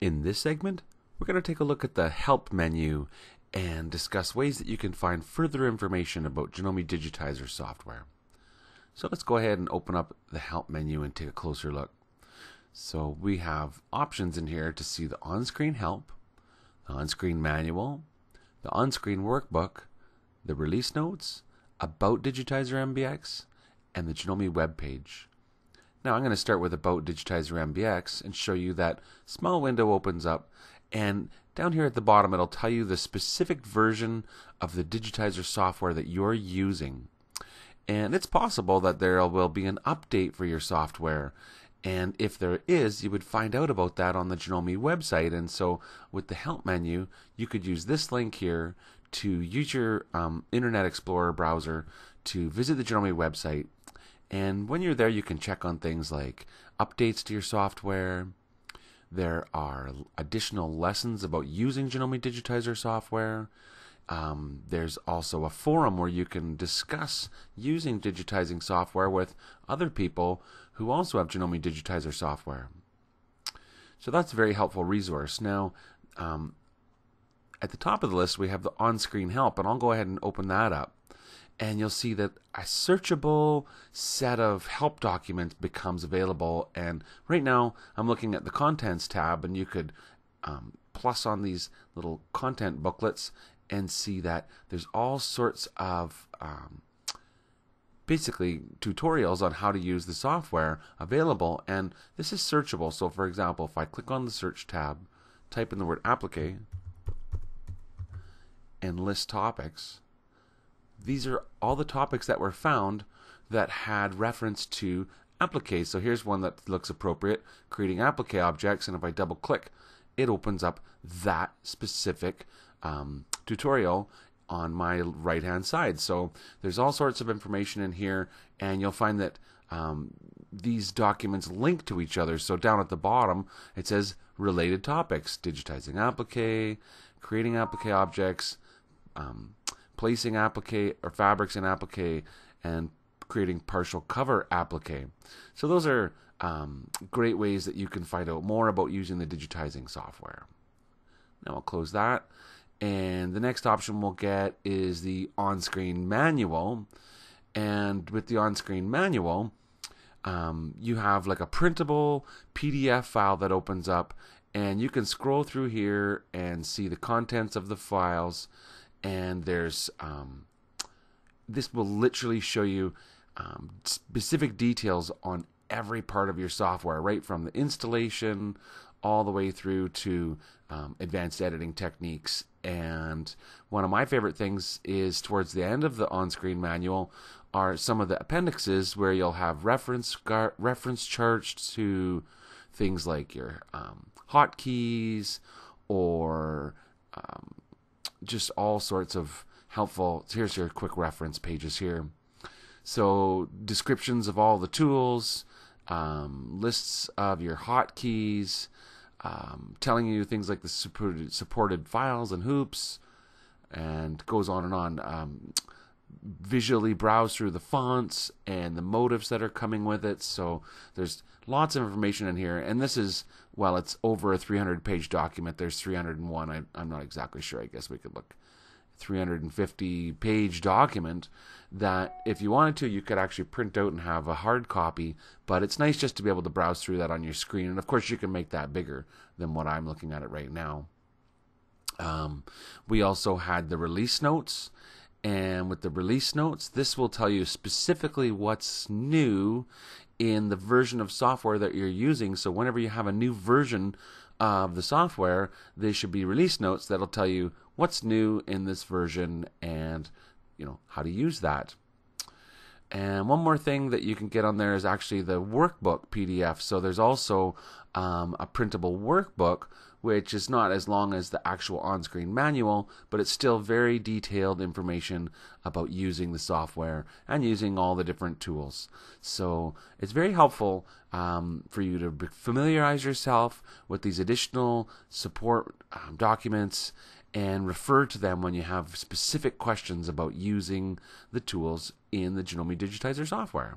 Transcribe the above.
In this segment, we're going to take a look at the Help menu and discuss ways that you can find further information about Janome Digitizer software. So let's go ahead and open up the Help menu and take a closer look. So we have options in here to see the on-screen help, the on-screen manual, the on-screen workbook, the release notes, about Digitizer MBX, and the Janome web page. Now I'm going to start with About Digitizer MBX and show you that small window opens up, and down here at the bottom it'll tell you the specific version of the Digitizer software that you're using. And it's possible that there will be an update for your software, and if there is, you would find out about that on the Janome website. And so with the Help menu, you could use this link here to use your Internet Explorer browser to visit the Janome website. And when you're there, you can check on things like updates to your software. There are additional lessons about using Janome Digitizer software. There's also a forum where you can discuss using digitizing software with other people who also have Janome Digitizer software. So that's a very helpful resource. Now, at the top of the list, we have the on-screen help, and I'll go ahead and open that up. And you'll see that a searchable set of help documents becomes available. And right now I'm looking at the Contents tab, and you could plus on these little content booklets and see that there's all sorts of basically tutorials on how to use the software available, and this is searchable. So for example, if I click on the Search tab, type in the word applique, and list topics, these are all the topics that were found that had reference to appliques. So here's one that looks appropriate, creating applique objects, and if I double click, it opens up that specific tutorial on my right hand side. So there's all sorts of information in here, and you'll find that these documents link to each other. So down at the bottom it says related topics: digitizing applique, creating applique objects, placing applique or fabrics in applique, and creating partial cover applique. So those are great ways that you can find out more about using the digitizing software. Now I'll close that, and the next option we'll get is the on-screen manual. And with the on-screen manual, you have like a printable PDF file that opens up, and you can scroll through here and see the contents of the files. And there's this will literally show you specific details on every part of your software, right from the installation all the way through to advanced editing techniques. And one of my favorite things is towards the end of the on-screen manual are some of the appendixes where you'll have reference charts to things like your hotkeys or just all sorts of helpful. Here's your quick reference pages here. So descriptions of all the tools, lists of your hotkeys, telling you things like the supported files and hoops, and goes on and on. Visually browse through the fonts and the motifs that are coming with it. So there's lots of information in here, and this is, well, it's over a 300-page document. There's 301. I'm not exactly sure. I guess we could look. 350-page document that if you wanted to, you could actually print out and have a hard copy, but it's nice just to be able to browse through that on your screen. And of course you can make that bigger than what I'm looking at it right now. We also had the release notes, and with the release notes, this will tell you specifically what's new in the version of software that you're using. So whenever you have a new version of the software, there should be release notes that'll tell you what's new in this version and how to use that. And one more thing that you can get on there is actually the workbook PDF. So there's also a printable workbook, which is not as long as the actual on-screen manual, but it's still very detailed information about using the software and using all the different tools. So it's very helpful for you to familiarize yourself with these additional support documents and refer to them when you have specific questions about using the tools in the Janome Digitizer software.